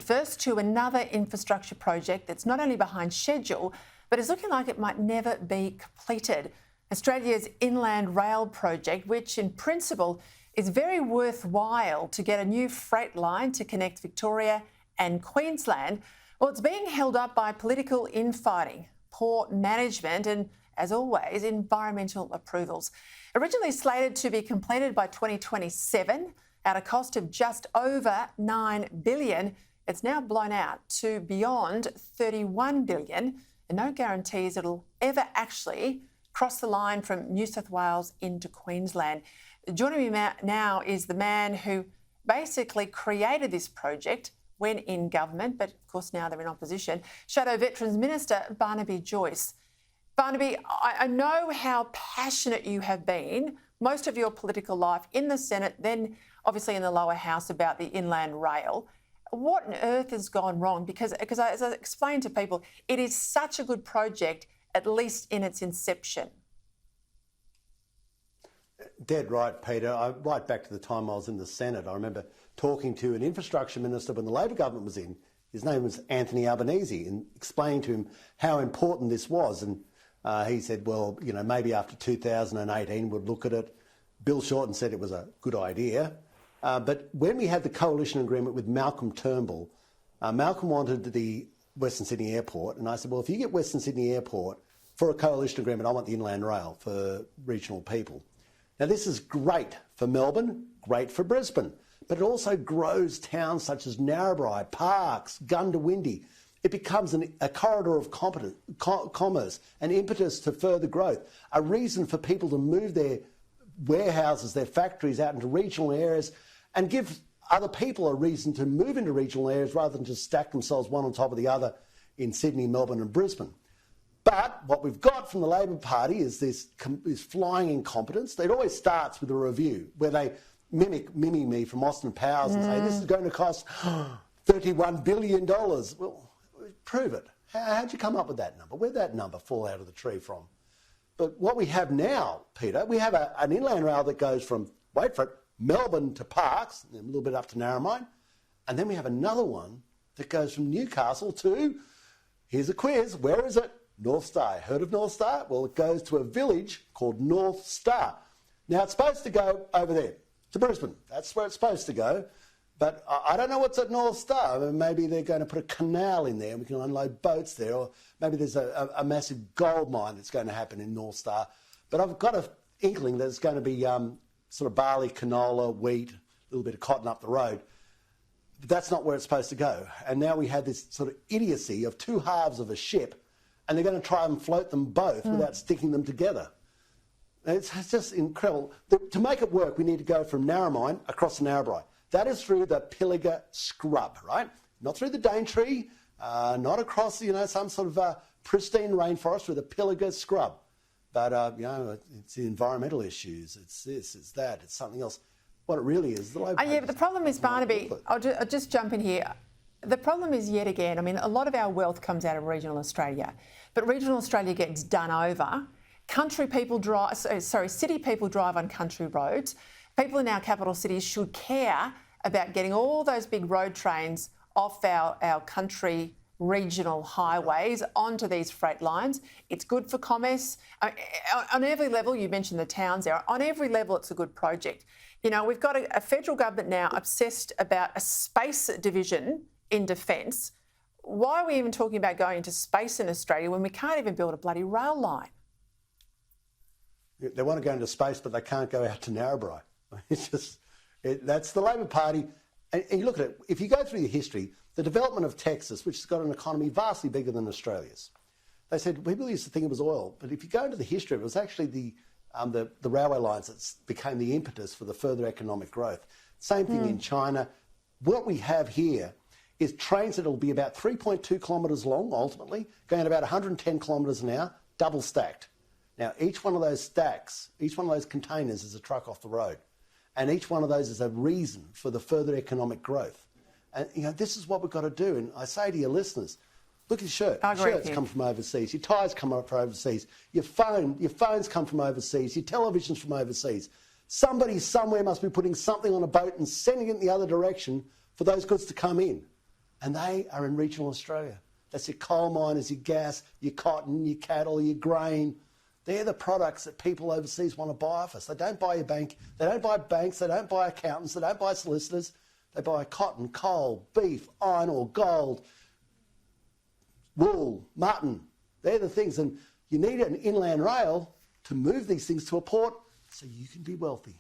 But first to another infrastructure project that's not only behind schedule, but is looking like it might never be completed. Australia's Inland Rail project, which in principle is very worthwhile to get a new freight line to connect Victoria and Queensland, well, it's being held up by political infighting, poor management and, as always, environmental approvals. Originally slated to be completed by 2027 at a cost of just over $9 billion, it's now blown out to beyond $31 billion, and no guarantees it'll ever actually cross the line from New South Wales into Queensland. Joining me now is the man who basically created this project when in government, but of course now they're in opposition, Shadow Veterans Minister Barnaby Joyce. Barnaby, I know how passionate you have been most of your political life in the Senate, then obviously in the lower house about the Inland Rail. What on earth has gone wrong? Because as I explained to people, it is such a good project, at least in its inception. Dead right, Peter. Right back to the time I was in the Senate, I remember talking to an infrastructure minister when the Labor government was in. His name was Anthony Albanese, and explaining to him how important this was. And he said, well, you know, maybe after 2018 we'd look at it. Bill Shorten said it was a good idea. But when we had the coalition agreement with Malcolm Turnbull, Malcolm wanted the Western Sydney Airport, and I said, well, if you get Western Sydney Airport for a coalition agreement, I want the Inland Rail for regional people. Now, this is great for Melbourne, great for Brisbane, but it also grows towns such as Narrabri, Parkes, Goondiwindi. It becomes a corridor of commerce, an impetus to further growth, a reason for people to move their warehouses, their factories out into regional areas and give other people a reason to move into regional areas rather than just stack themselves one on top of the other in Sydney, Melbourne and Brisbane. But what we've got from the Labor Party is this flying incompetence. It always starts with a review where they mimic me from Austin Powers and say, this is going to cost $31 billion. Well, prove it. How'd you come up with that number? Where'd that number fall out of the tree from? But what we have now, Peter, we have an inland rail that goes from, wait for it, Melbourne to Parkes, and a little bit up to Narromine, and then we have another one that goes from Newcastle to, here's a quiz, where is it? North Star. Heard of North Star? Well, it goes to a village called North Star. Now, it's supposed to go over there, to Brisbane. That's where it's supposed to go. But I don't know what's at North Star. I mean, maybe they're going to put a canal in there and we can unload boats there, or maybe there's a massive gold mine that's going to happen in North Star. But I've got an inkling that it's going to be sort of barley, canola, wheat, a little bit of cotton up the road. But that's not where it's supposed to go. And now we have this sort of idiocy of two halves of a ship, and they're going to try and float them both without sticking them together. It's just incredible. To make it work, we need to go from Narromine across to Narrabri. That is through the Pilliga scrub, right? Not through the Daintree, not across, you know, some sort of pristine rainforest, through the Pilliga scrub. But, you know, it's the environmental issues. It's this, it's that, it's something else. What it really is, the Labor yeah, but the problem is, Barnaby, I'll just jump in here. The problem is, yet again, I mean, a lot of our wealth comes out of regional Australia, but regional Australia gets done over. City people drive on country roads. People in our capital cities should care about getting all those big road trains off our country regional highways onto these freight lines. It's good for commerce. On every level, you mentioned the towns there, on every level it's a good project. You know, we've got a federal government now obsessed about a space division in defence. Why are we even talking about going into space in Australia when we can't even build a bloody rail line? They want to go into space, but they can't go out to Narrabri. It's just, that's the Labor Party. And you look at it, if you go through your history, the development of Texas, which has got an economy vastly bigger than Australia's, they said, people used to think it was oil, but if you go into the history, it was actually the railway lines that became the impetus for the further economic growth. Same thing in China. What we have here is trains that will be about 3.2 kilometres long, ultimately, going at about 110 kilometres an hour, double stacked. Now, each one of those stacks, each one of those containers is a truck off the road. And each one of those is a reason for the further economic growth. And, you know, this is what we've got to do. And I say to your listeners, look at your shirt. Your shirts come from overseas. Your ties come from overseas. Your phones come from overseas. Your television's from overseas. Somebody somewhere must be putting something on a boat and sending it in the other direction for those goods to come in. and they are in regional Australia. That's your coal miners, your gas, your cotton, your cattle, your grain. They're the products that people overseas want to buy off us. They don't buy your bank. They don't buy banks. They don't buy accountants. They don't buy solicitors. They buy cotton, coal, beef, iron ore, gold, wool, mutton. They're the things. And you need an inland rail to move these things to a port so you can be wealthy.